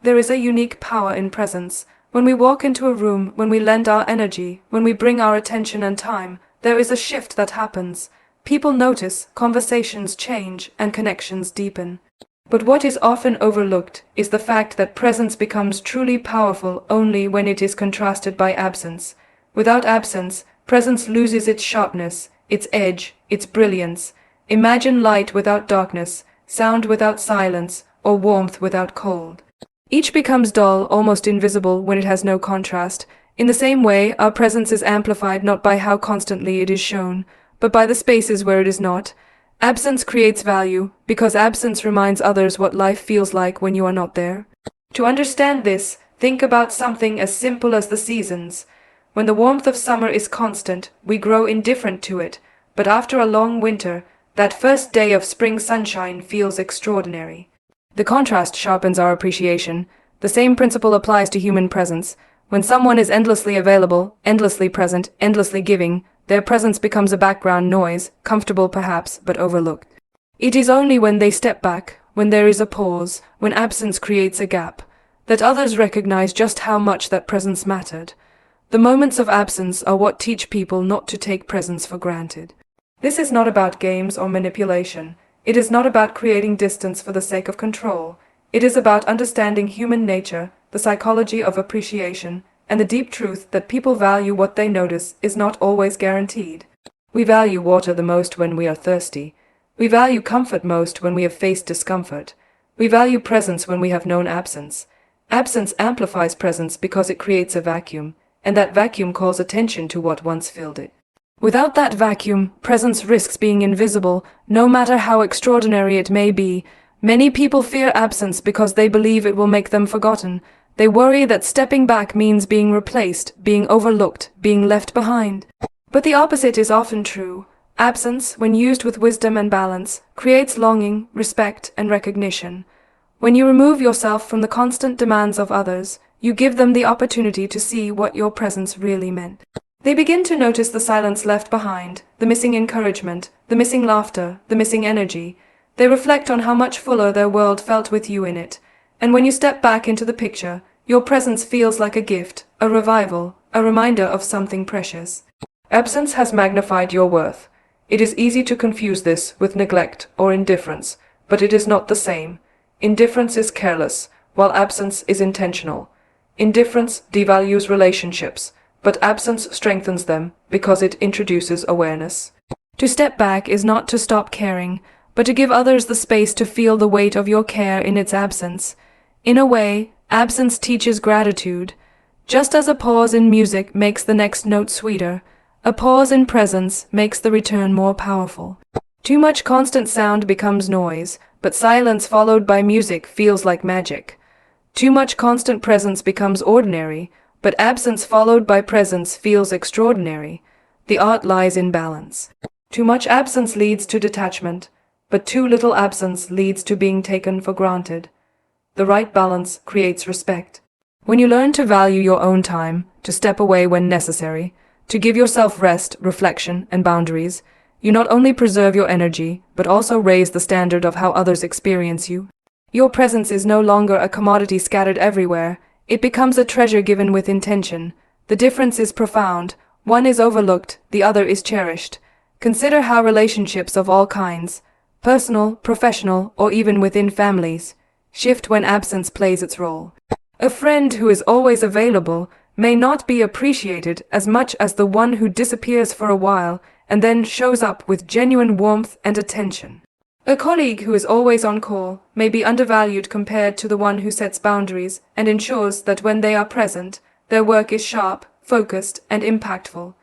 There is a unique power in presence. When we walk into a room, when we lend our energy, when we bring our attention and time, there is a shift that happens. People notice, conversations change, and connections deepen. But what is often overlooked is the fact that presence becomes truly powerful only when it is contrasted by absence. Without absence, presence loses its sharpness, its edge, its brilliance. Imagine light without darkness, sound without silence, or warmth without cold. Each becomes dull, almost invisible, when it has no contrast. In the same way, our presence is amplified not by how constantly it is shown, but by the spaces where it is not. Absence creates value, because absence reminds others what life feels like when you are not there. To understand this, think about something as simple as the seasons. When the warmth of summer is constant, we grow indifferent to it, but after a long winter, that first day of spring sunshine feels extraordinary. The contrast sharpens our appreciation. The same principle applies to human presence. When someone is endlessly available, endlessly present, endlessly giving, their presence becomes a background noise, comfortable perhaps, but overlooked. It is only when they step back, when there is a pause, when absence creates a gap, that others recognize just how much that presence mattered. The moments of absence are what teach people not to take presence for granted. This is not about games or manipulation. It is not about creating distance for the sake of control. It is about understanding human nature, the psychology of appreciation, and the deep truth that people value what they notice is not always guaranteed. We value water the most when we are thirsty. We value comfort most when we have faced discomfort. We value presence when we have known absence. Absence amplifies presence because it creates a vacuum, and that vacuum calls attention to what once filled it. Without that vacuum, presence risks being invisible, no matter how extraordinary it may be. Many people fear absence because they believe it will make them forgotten. They worry that stepping back means being replaced, being overlooked, being left behind. But the opposite is often true. Absence, when used with wisdom and balance, creates longing, respect, and recognition. When you remove yourself from the constant demands of others, you give them the opportunity to see what your presence really meant. They begin to notice the silence left behind, the missing encouragement, the missing laughter, the missing energy. They reflect on how much fuller their world felt with you in it. And when you step back into the picture, your presence feels like a gift, a revival, a reminder of something precious. Absence has magnified your worth. It is easy to confuse this with neglect or indifference, but it is not the same. Indifference is careless, while absence is intentional. Indifference devalues relationships, but absence strengthens them because it introduces awareness. To step back is not to stop caring, but to give others the space to feel the weight of your care in its absence. In a way, absence teaches gratitude. Just as a pause in music makes the next note sweeter, a pause in presence makes the return more powerful. Too much constant sound becomes noise, but silence followed by music feels like magic. Too much constant presence becomes ordinary, but absence followed by presence feels extraordinary. The art lies in balance. Too much absence leads to detachment, but too little absence leads to being taken for granted. The right balance creates respect. When you learn to value your own time, to step away when necessary, to give yourself rest, reflection, and boundaries, you not only preserve your energy, but also raise the standard of how others experience you. Your presence is no longer a commodity scattered everywhere. It becomes a treasure given with intention. The difference is profound. One is overlooked, the other is cherished. Consider how relationships of all kinds, personal, professional, or even within families, shift when absence plays its role. A friend who is always available may not be appreciated as much as the one who disappears for a while and then shows up with genuine warmth and attention. A colleague who is always on call may be undervalued compared to the one who sets boundaries and ensures that when they are present, their work is sharp, focused, and impactful.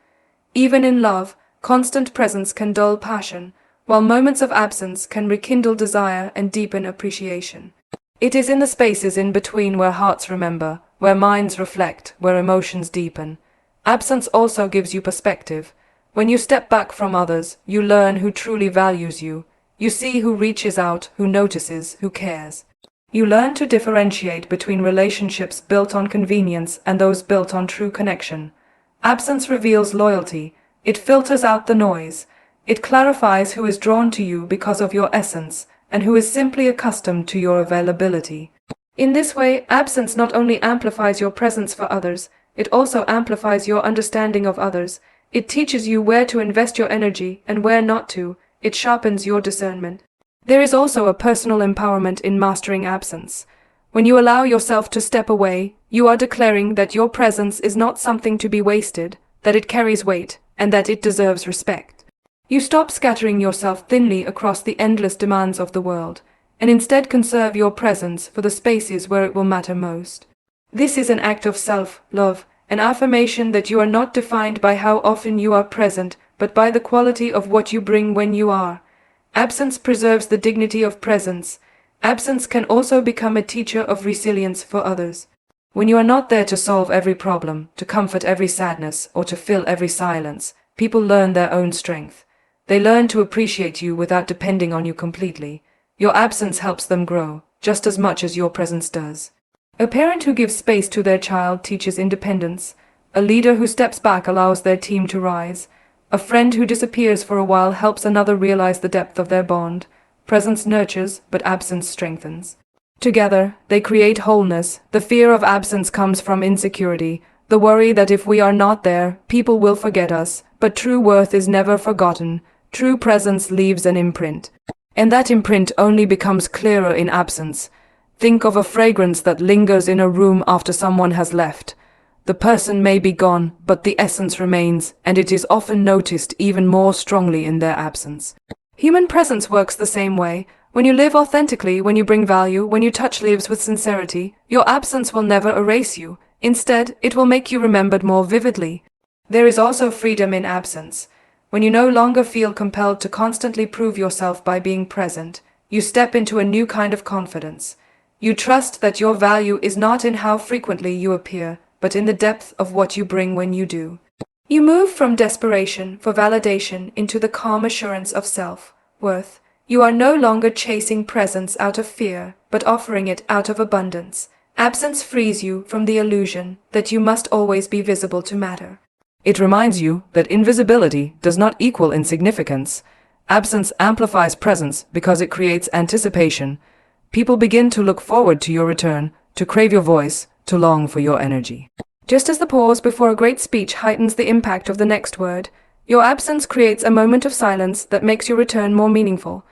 Even in love, constant presence can dull passion, while moments of absence can rekindle desire and deepen appreciation. It is in the spaces in between where hearts remember, where minds reflect, where emotions deepen. Absence also gives you perspective. When you step back from others, you learn who truly values you. You see who reaches out, who notices, who cares. You learn to differentiate between relationships built on convenience and those built on true connection. Absence reveals loyalty. It filters out the noise. It clarifies who is drawn to you because of your essence and who is simply accustomed to your availability. In this way, absence not only amplifies your presence for others, it also amplifies your understanding of others. It teaches you where to invest your energy and where not to. It sharpens your discernment. There is also a personal empowerment in mastering absence. When you allow yourself to step away, you are declaring that your presence is not something to be wasted, that it carries weight, and that it deserves respect. You stop scattering yourself thinly across the endless demands of the world, and instead conserve your presence for the spaces where it will matter most. This is an act of self-love, an affirmation that you are not defined by how often you are present, but by the quality of what you bring when you are. Absence preserves the dignity of presence. Absence can also become a teacher of resilience for others. When you are not there to solve every problem, to comfort every sadness, or to fill every silence, people learn their own strength. They learn to appreciate you without depending on you completely. Your absence helps them grow, just as much as your presence does. A parent who gives space to their child teaches independence. A leader who steps back allows their team to rise. A friend who disappears for a while helps another realize the depth of their bond. Presence nurtures, but absence strengthens. Together, they create wholeness. The fear of absence comes from insecurity, the worry that if we are not there, people will forget us. But true worth is never forgotten. True presence leaves an imprint. And that imprint only becomes clearer in absence. Think of a fragrance that lingers in a room after someone has left. The person may be gone, but the essence remains, and it is often noticed even more strongly in their absence. Human presence works the same way. When you live authentically, when you bring value, when you touch lives with sincerity, your absence will never erase you. Instead, it will make you remembered more vividly. There is also freedom in absence. When you no longer feel compelled to constantly prove yourself by being present, you step into a new kind of confidence. You trust that your value is not in how frequently you appear, but in the depth of what you bring when you do. You move from desperation for validation into the calm assurance of self-worth. You are no longer chasing presence out of fear, but offering it out of abundance. Absence frees you from the illusion that you must always be visible to matter. It reminds you that invisibility does not equal insignificance. Absence amplifies presence because it creates anticipation. People begin to look forward to your return, to crave your voice, to long for your energy. Just as the pause before a great speech heightens the impact of the next word, your absence creates a moment of silence that makes your return more meaningful.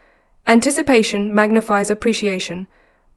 Anticipation magnifies appreciation.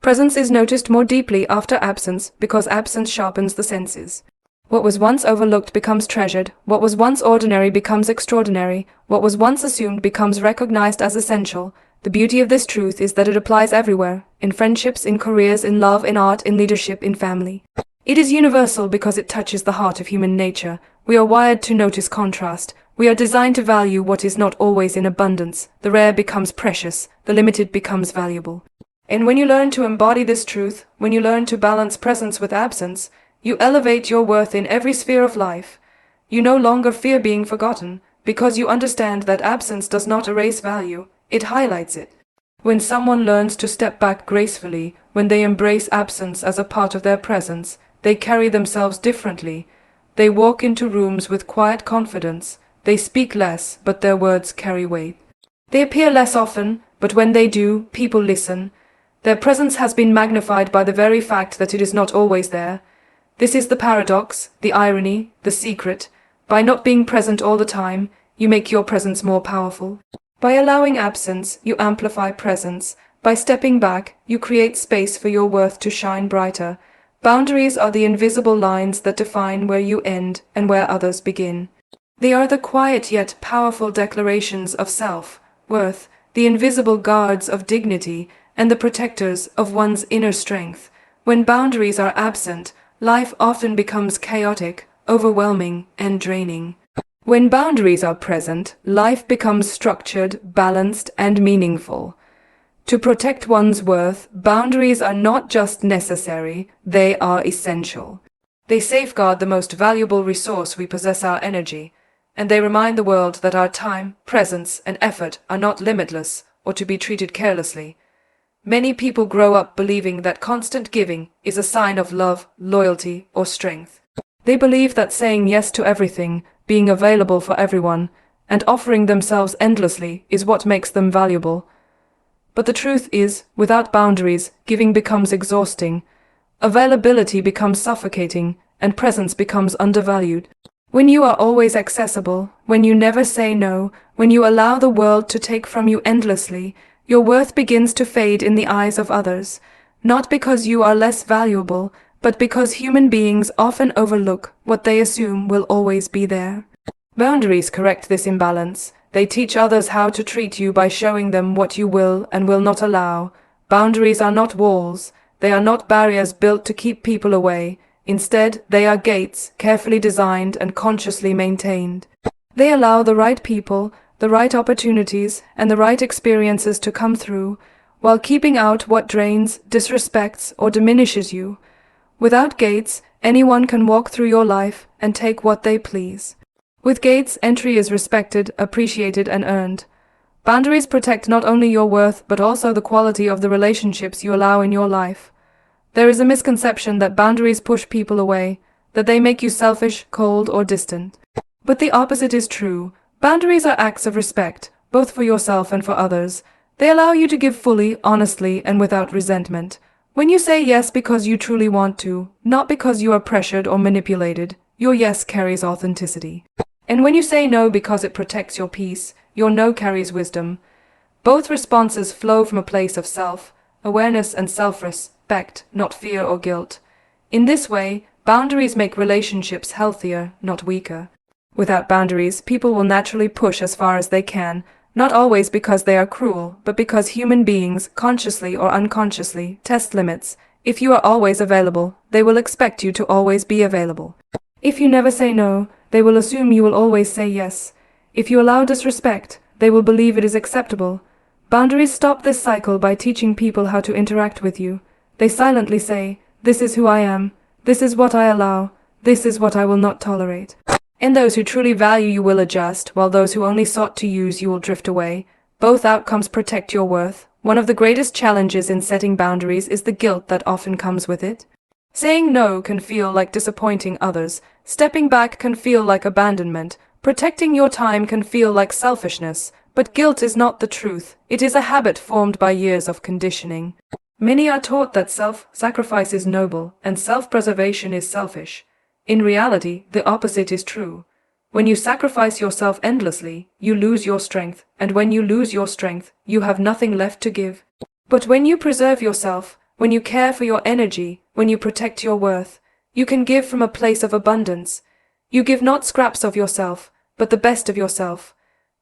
Presence is noticed more deeply after absence because absence sharpens the senses. What was once overlooked becomes treasured. What was once ordinary becomes extraordinary. What was once assumed becomes recognized as essential. The beauty of this truth is that it applies everywhere, in friendships, in careers, in love, in art, in leadership, in family. It is universal because it touches the heart of human nature. We are wired to notice contrast. We are designed to value what is not always in abundance. The rare becomes precious. The limited becomes valuable. And when you learn to embody this truth, when you learn to balance presence with absence, you elevate your worth in every sphere of life. You no longer fear being forgotten, because you understand that absence does not erase value, it highlights it. When someone learns to step back gracefully, when they embrace absence as a part of their presence, they carry themselves differently. They walk into rooms with quiet confidence. They speak less, but their words carry weight. They appear less often, but when they do, people listen. Their presence has been magnified by the very fact that it is not always there. This is the paradox, the irony, the secret. By not being present all the time, you make your presence more powerful. By allowing absence, you amplify presence. By stepping back, you create space for your worth to shine brighter. Boundaries are the invisible lines that define where you end and where others begin. They are the quiet yet powerful declarations of self-worth, the invisible guards of dignity, and the protectors of one's inner strength. When boundaries are absent, life often becomes chaotic, overwhelming, and draining. When boundaries are present, life becomes structured, balanced, and meaningful. To protect one's worth, boundaries are not just necessary, they are essential. They safeguard the most valuable resource we possess, our energy, and they remind the world that our time, presence, and effort are not limitless or to be treated carelessly. Many people grow up believing that constant giving is a sign of love, loyalty, or strength. They believe that saying yes to everything, being available for everyone, and offering themselves endlessly is what makes them valuable. But the truth is, without boundaries, giving becomes exhausting. Availability becomes suffocating, and presence becomes undervalued. When you are always accessible, when you never say no, when you allow the world to take from you endlessly, your worth begins to fade in the eyes of others. Not because you are less valuable, but because human beings often overlook what they assume will always be there. Boundaries correct this imbalance. They teach others how to treat you by showing them what you will and will not allow. Boundaries are not walls. They are not barriers built to keep people away. Instead, they are gates, carefully designed and consciously maintained. They allow the right people, the right opportunities, and the right experiences to come through, while keeping out what drains, disrespects, or diminishes you. Without gates, anyone can walk through your life and take what they please. With gates, entry is respected, appreciated, and earned. Boundaries protect not only your worth but also the quality of the relationships you allow in your life. There is a misconception that boundaries push people away, that they make you selfish, cold, or distant. But the opposite is true. Boundaries are acts of respect, both for yourself and for others. They allow you to give fully, honestly, and without resentment. When you say yes because you truly want to, not because you are pressured or manipulated, your yes carries authenticity. And when you say no because it protects your peace, your no carries wisdom. Both responses flow from a place of self-awareness and self-respect, not fear or guilt. In this way, boundaries make relationships healthier, not weaker. Without boundaries, people will naturally push as far as they can, not always because they are cruel, but because human beings, consciously or unconsciously, test limits. If you are always available, they will expect you to always be available. If you never say no, they will assume you will always say yes. If you allow disrespect, they will believe it is acceptable. Boundaries stop this cycle by teaching people how to interact with you. They silently say, "This is who I am, this is what I allow, this is what I will not tolerate." And those who truly value you will adjust, while those who only sought to use you will drift away. Both outcomes protect your worth. One of the greatest challenges in setting boundaries is the guilt that often comes with it. Saying no can feel like disappointing others. Stepping back can feel like abandonment. Protecting your time can feel like selfishness. But guilt is not the truth. It is a habit formed by years of conditioning. Many are taught that self-sacrifice is noble and self-preservation is selfish. In reality, the opposite is true. When you sacrifice yourself endlessly, you lose your strength, and when you lose your strength, you have nothing left to give. But when you preserve yourself, when you care for your energy, when you protect your worth, you can give from a place of abundance. You give not scraps of yourself, but the best of yourself.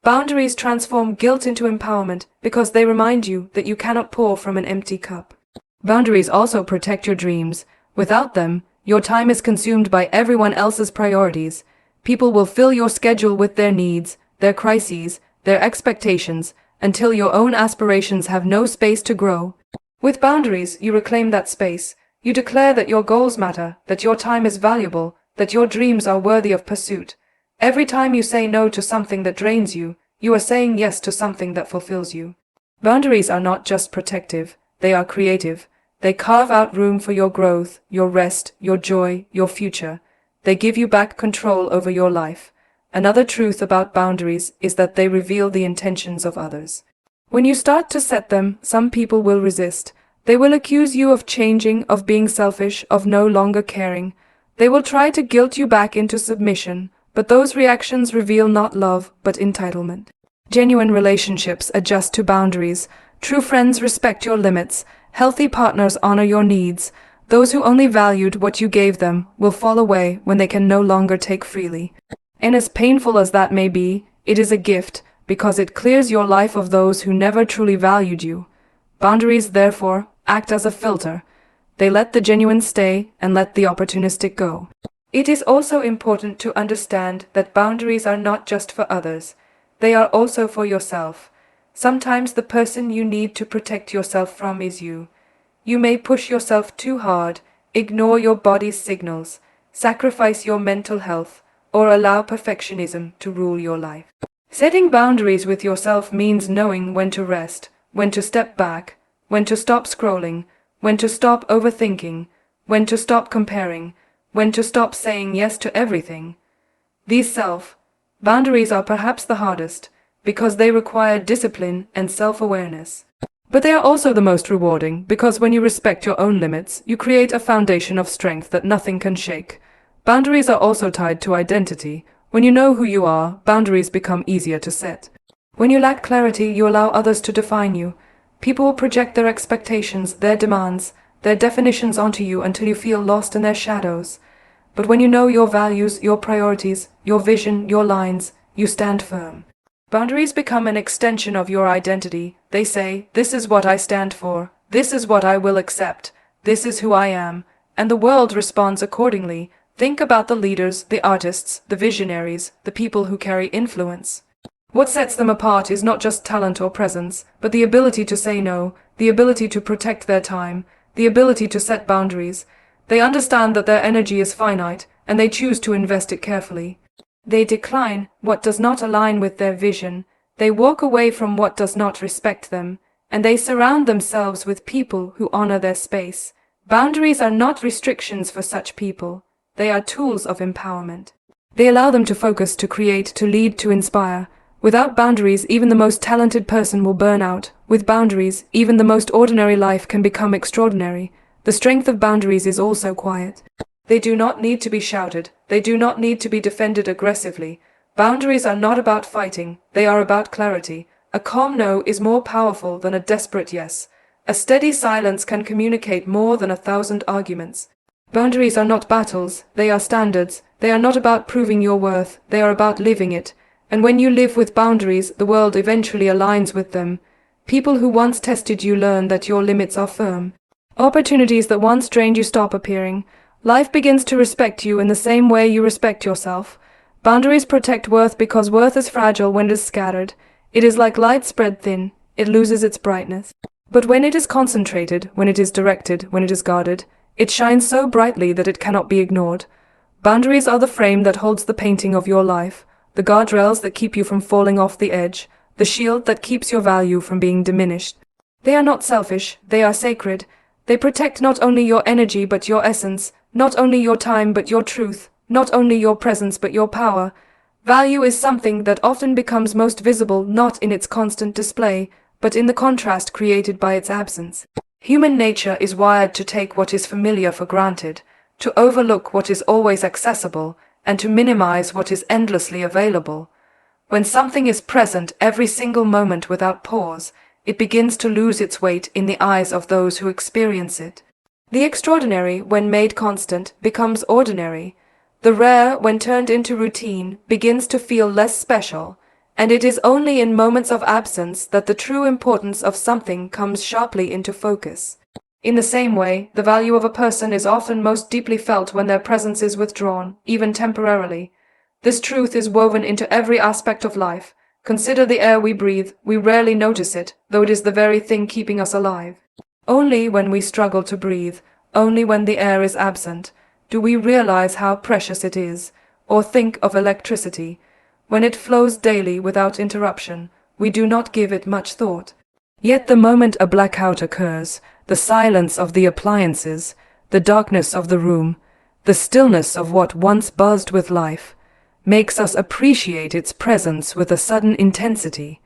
Boundaries transform guilt into empowerment because they remind you that you cannot pour from an empty cup. Boundaries also protect your dreams. Without them, your time is consumed by everyone else's priorities. People will fill your schedule with their needs, their crises, their expectations, until your own aspirations have no space to grow. With boundaries, you reclaim that space. You declare that your goals matter, that your time is valuable, that your dreams are worthy of pursuit. Every time you say no to something that drains you, you are saying yes to something that fulfills you. Boundaries are not just protective, they are creative. They carve out room for your growth, your rest, your joy, your future. They give you back control over your life. Another truth about boundaries is that they reveal the intentions of others. When you start to set them, some people will resist. They will accuse you of changing, of being selfish, of no longer caring. They will try to guilt you back into submission, but those reactions reveal not love, but entitlement. Genuine relationships adjust to boundaries. True friends respect your limits. Healthy partners honor your needs. Those who only valued what you gave them will fall away when they can no longer take freely. And as painful as that may be, it is a gift, because it clears your life of those who never truly valued you. Boundaries, therefore, act as a filter. They let the genuine stay and let the opportunistic go. It is also important to understand that boundaries are not just for others. They are also for yourself. Sometimes the person you need to protect yourself from is you. You may push yourself too hard, ignore your body's signals, sacrifice your mental health, or allow perfectionism to rule your life. Setting boundaries with yourself means knowing when to rest, when to step back, when to stop scrolling, when to stop overthinking, when to stop comparing, when to stop saying yes to everything. These self-boundaries are perhaps the hardest, because they require discipline and self-awareness. But they are also the most rewarding, because when you respect your own limits, you create a foundation of strength that nothing can shake. Boundaries are also tied to identity. When you know who you are, boundaries become easier to set. When you lack clarity, you allow others to define you. People will project their expectations, their demands, their definitions onto you until you feel lost in their shadows. But when you know your values, your priorities, your vision, your lines, you stand firm. Boundaries become an extension of your identity. They say, this is what I stand for, this is what I will accept, this is who I am, and the world responds accordingly. Think about the leaders, the artists, the visionaries, the people who carry influence. What sets them apart is not just talent or presence, but the ability to say no, the ability to protect their time, the ability to set boundaries. They understand that their energy is finite, and they choose to invest it carefully. They decline what does not align with their vision, they walk away from what does not respect them, and they surround themselves with people who honor their space. Boundaries are not restrictions for such people, they are tools of empowerment. They allow them to focus, to create, to lead, to inspire. Without boundaries, even the most talented person will burn out. With boundaries, even the most ordinary life can become extraordinary. The strength of boundaries is also quiet. They do not need to be shouted. They do not need to be defended aggressively. Boundaries are not about fighting. They are about clarity. A calm no is more powerful than a desperate yes. A steady silence can communicate more than 1,000 arguments. Boundaries are not battles. They are standards. They are not about proving your worth. They are about living it. And when you live with boundaries, the world eventually aligns with them. People who once tested you learn that your limits are firm. Opportunities that once drained you stop appearing. Life begins to respect you in the same way you respect yourself. Boundaries protect worth because worth is fragile when it is scattered. It is like light spread thin. It loses its brightness. But when it is concentrated, when it is directed, when it is guarded, it shines so brightly that it cannot be ignored. Boundaries are the frame that holds the painting of your life, the guardrails that keep you from falling off the edge, the shield that keeps your value from being diminished. They are not selfish, they are sacred. They protect not only your energy but your essence, not only your time but your truth, not only your presence but your power. Value is something that often becomes most visible not in its constant display, but in the contrast created by its absence. Human nature is wired to take what is familiar for granted, to overlook what is always accessible, and to minimize what is endlessly available. When something is present every single moment without pause, it begins to lose its weight in the eyes of those who experience it. The extraordinary, when made constant, becomes ordinary. The rare, when turned into routine, begins to feel less special, and it is only in moments of absence that the true importance of something comes sharply into focus. In the same way, the value of a person is often most deeply felt when their presence is withdrawn, even temporarily. This truth is woven into every aspect of life. Consider the air we breathe. We rarely notice it, though it is the very thing keeping us alive. Only when we struggle to breathe, only when the air is absent, do we realize how precious it is, or think of electricity. When it flows daily without interruption, we do not give it much thought. Yet the moment a blackout occurs, the silence of the appliances, the darkness of the room, the stillness of what once buzzed with life, makes us appreciate its presence with a sudden intensity.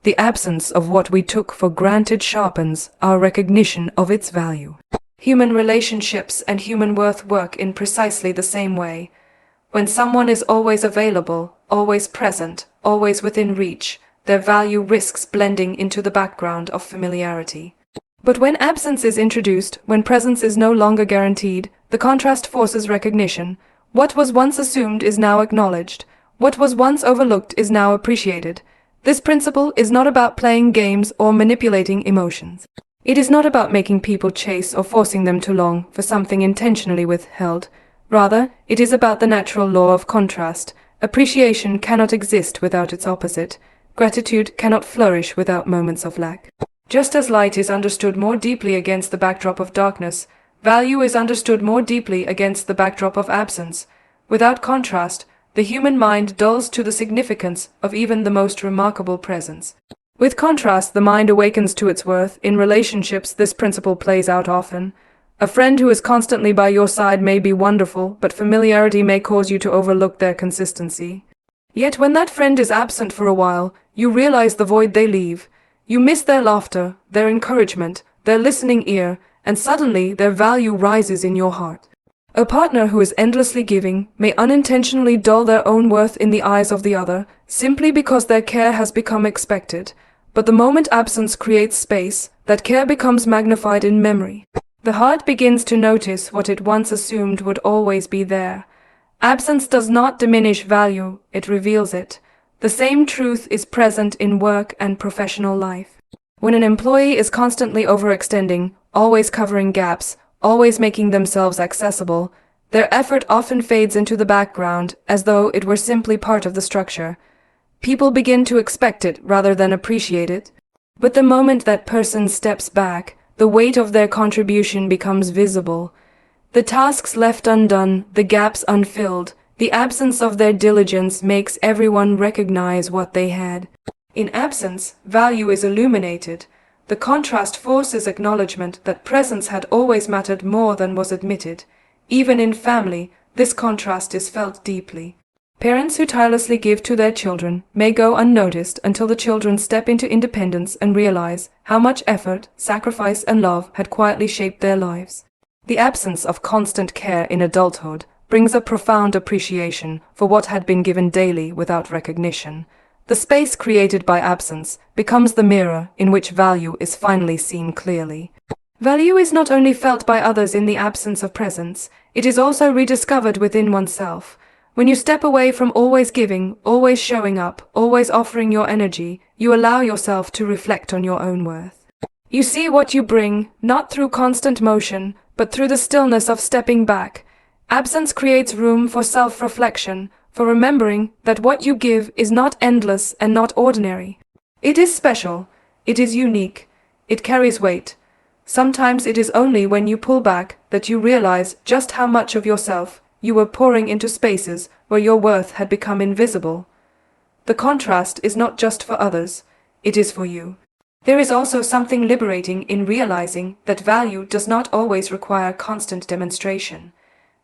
The absence of what we took for granted sharpens our recognition of its value. Human relationships and human worth work in precisely the same way. When someone is always available, always present, always within reach, their value risks blending into the background of familiarity. But when absence is introduced, when presence is no longer guaranteed, the contrast forces recognition. What was once assumed is now acknowledged. What was once overlooked is now appreciated. This principle is not about playing games or manipulating emotions. It is not about making people chase or forcing them to long for something intentionally withheld. Rather, it is about the natural law of contrast. Appreciation cannot exist without its opposite. Gratitude cannot flourish without moments of lack. Just as light is understood more deeply against the backdrop of darkness, value is understood more deeply against the backdrop of absence. Without contrast, the human mind dulls to the significance of even the most remarkable presence. With contrast, the mind awakens to its worth. In relationships, this principle plays out often. A friend who is constantly by your side may be wonderful, but familiarity may cause you to overlook their consistency. Yet when that friend is absent for a while, you realize the void they leave. You miss their laughter, their encouragement, their listening ear, and suddenly their value rises in your heart. A partner who is endlessly giving may unintentionally dull their own worth in the eyes of the other, simply because their care has become expected. But the moment absence creates space, that care becomes magnified in memory. The heart begins to notice what it once assumed would always be there. Absence does not diminish value, it reveals it. The same truth is present in work and professional life. When an employee is constantly overextending, always covering gaps, always making themselves accessible, their effort often fades into the background as though it were simply part of the structure. People begin to expect it rather than appreciate it. But the moment that person steps back, the weight of their contribution becomes visible. The tasks left undone, the gaps unfilled, the absence of their diligence makes everyone recognize what they had. In absence, value is illuminated. The contrast forces acknowledgement that presence had always mattered more than was admitted. Even in family, this contrast is felt deeply. Parents who tirelessly give to their children may go unnoticed until the children step into independence and realize how much effort, sacrifice, and love had quietly shaped their lives. The absence of constant care in adulthood brings a profound appreciation for what had been given daily without recognition. The space created by absence becomes the mirror in which value is finally seen clearly. Value is not only felt by others in the absence of presence, it is also rediscovered within oneself. When you step away from always giving, always showing up, always offering your energy, you allow yourself to reflect on your own worth. You see what you bring, not through constant motion, but through the stillness of stepping back. Absence creates room for self-reflection, for remembering that what you give is not endless and not ordinary. It is special, it is unique, it carries weight. Sometimes it is only when you pull back that you realize just how much of yourself you were pouring into spaces where your worth had become invisible. The contrast is not just for others, it is for you. There is also something liberating in realizing that value does not always require constant demonstration.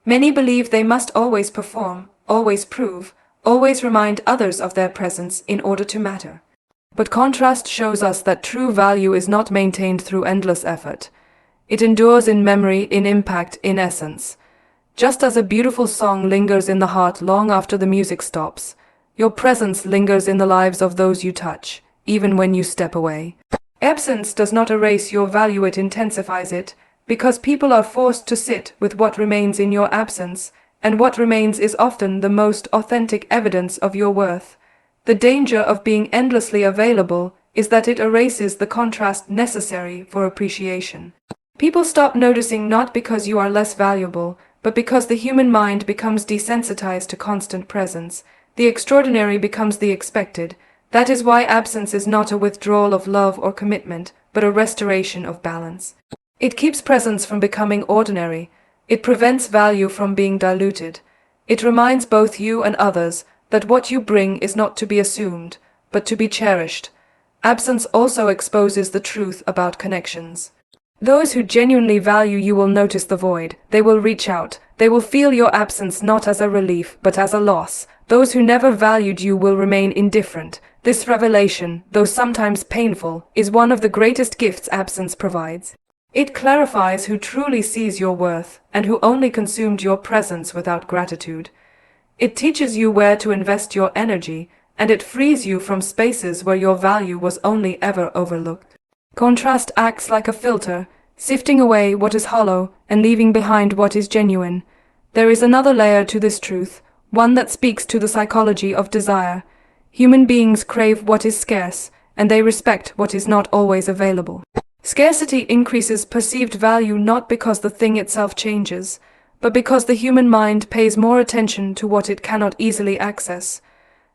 Many believe they must always perform, always prove, always remind others of their presence in order to matter. But contrast shows us that true value is not maintained through endless effort. It endures in memory, in impact, in essence. Just as a beautiful song lingers in the heart long after the music stops, your presence lingers in the lives of those you touch, even when you step away. Absence does not erase your value, it intensifies it, because people are forced to sit with what remains in your absence, and what remains is often the most authentic evidence of your worth. The danger of being endlessly available is that it erases the contrast necessary for appreciation. People stop noticing not because you are less valuable, but because the human mind becomes desensitized to constant presence. The extraordinary becomes the expected. That is why absence is not a withdrawal of love or commitment, but a restoration of balance. It keeps presence from becoming ordinary. It prevents value from being diluted. It reminds both you and others that what you bring is not to be assumed, but to be cherished. Absence also exposes the truth about connections. Those who genuinely value you will notice the void. They will reach out. They will feel your absence not as a relief, but as a loss. Those who never valued you will remain indifferent. This revelation, though sometimes painful, is one of the greatest gifts absence provides. It clarifies who truly sees your worth, and who only consumed your presence without gratitude. It teaches you where to invest your energy, and it frees you from spaces where your value was only ever overlooked. Contrast acts like a filter, sifting away what is hollow and leaving behind what is genuine. There is another layer to this truth, one that speaks to the psychology of desire. Human beings crave what is scarce, and they respect what is not always available. Scarcity increases perceived value not because the thing itself changes, but because the human mind pays more attention to what it cannot easily access.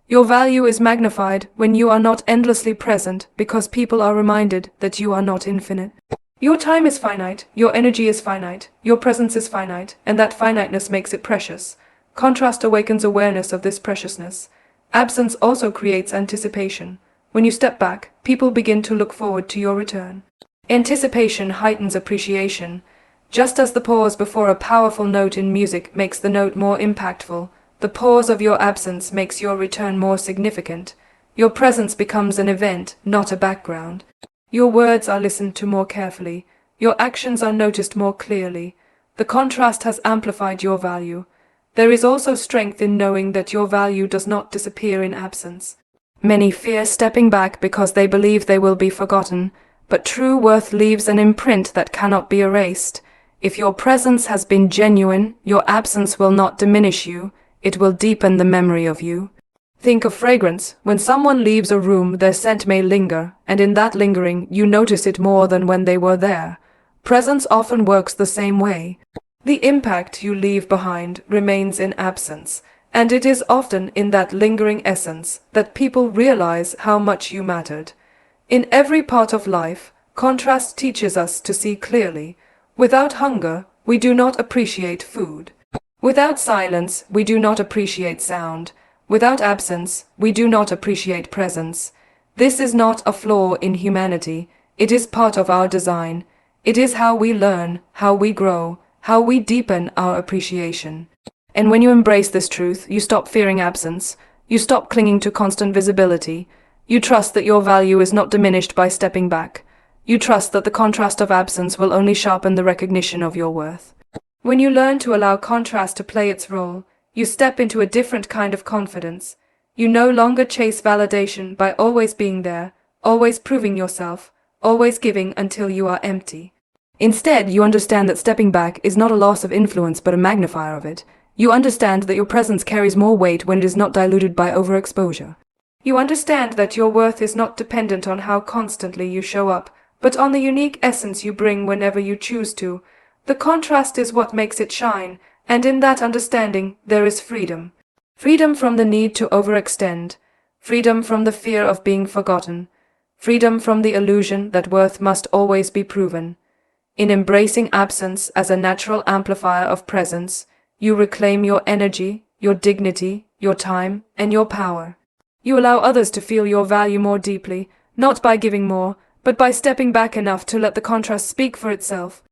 Your value is magnified when you are not endlessly present because people are reminded that you are not infinite. Your time is finite, your energy is finite, your presence is finite, and that finiteness makes it precious. Contrast awakens awareness of this preciousness. Absence also creates anticipation. When you step back, people begin to look forward to your return. Anticipation heightens appreciation. Just as the pause before a powerful note in music makes the note more impactful, the pause of your absence makes your return more significant. Your presence becomes an event, not a background. Your words are listened to more carefully. Your actions are noticed more clearly. The contrast has amplified your value. There is also strength in knowing that your value does not disappear in absence. Many fear stepping back because they believe they will be forgotten, but true worth leaves an imprint that cannot be erased. If your presence has been genuine, your absence will not diminish you, it will deepen the memory of you. Think of fragrance. When someone leaves a room, their scent may linger, and in that lingering, you notice it more than when they were there. Presence often works the same way. The impact you leave behind remains in absence, and it is often in that lingering essence that people realize how much you mattered. In every part of life, contrast teaches us to see clearly. Without hunger, we do not appreciate food. Without silence, we do not appreciate sound. Without absence, we do not appreciate presence. This is not a flaw in humanity, it is part of our design. It is how we learn, how we grow, how we deepen our appreciation. And when you embrace this truth, you stop fearing absence, you stop clinging to constant visibility, you trust that your value is not diminished by stepping back. You trust that the contrast of absence will only sharpen the recognition of your worth. When you learn to allow contrast to play its role, you step into a different kind of confidence. You no longer chase validation by always being there, always proving yourself, always giving until you are empty. Instead, you understand that stepping back is not a loss of influence but a magnifier of it. You understand that your presence carries more weight when it is not diluted by overexposure. You understand that your worth is not dependent on how constantly you show up, but on the unique essence you bring whenever you choose to. The contrast is what makes it shine, and in that understanding there is freedom. Freedom from the need to overextend. Freedom from the fear of being forgotten. Freedom from the illusion that worth must always be proven. In embracing absence as a natural amplifier of presence, you reclaim your energy, your dignity, your time, and your power. You allow others to feel your value more deeply, not by giving more, but by stepping back enough to let the contrast speak for itself.